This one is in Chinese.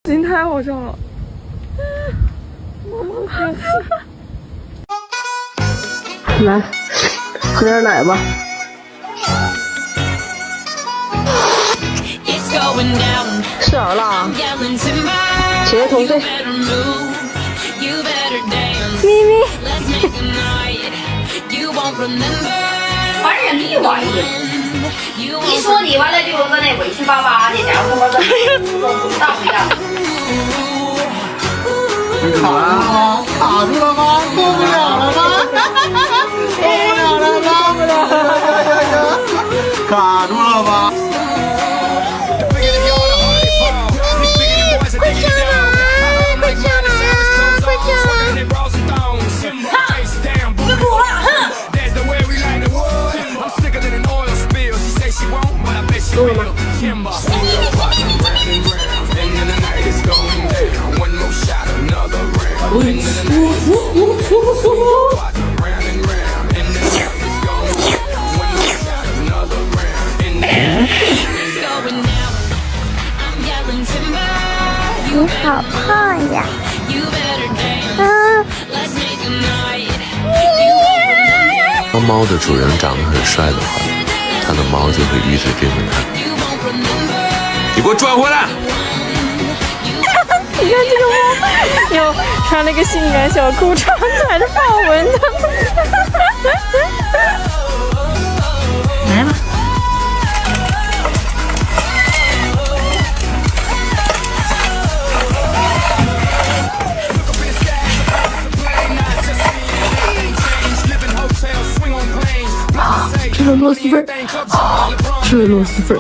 您太好笑了。来，喝点奶吧。吃点了，起来同睡。咪咪，烦人的玩意儿！一说你完了就搁那委屈巴巴的，假如他妈的大不一样。卡住了吗？动不了了吗？动不了了！卡住了吗？够了吗？你好胖呀！当猫的主人长得很帅的话，它的猫就会一直盯着它。你给我转回来！你看这个猫，又穿了个性感小裤衩，踩着豹纹的。来吧。吃了螺蛳粉，吃了螺蛳粉。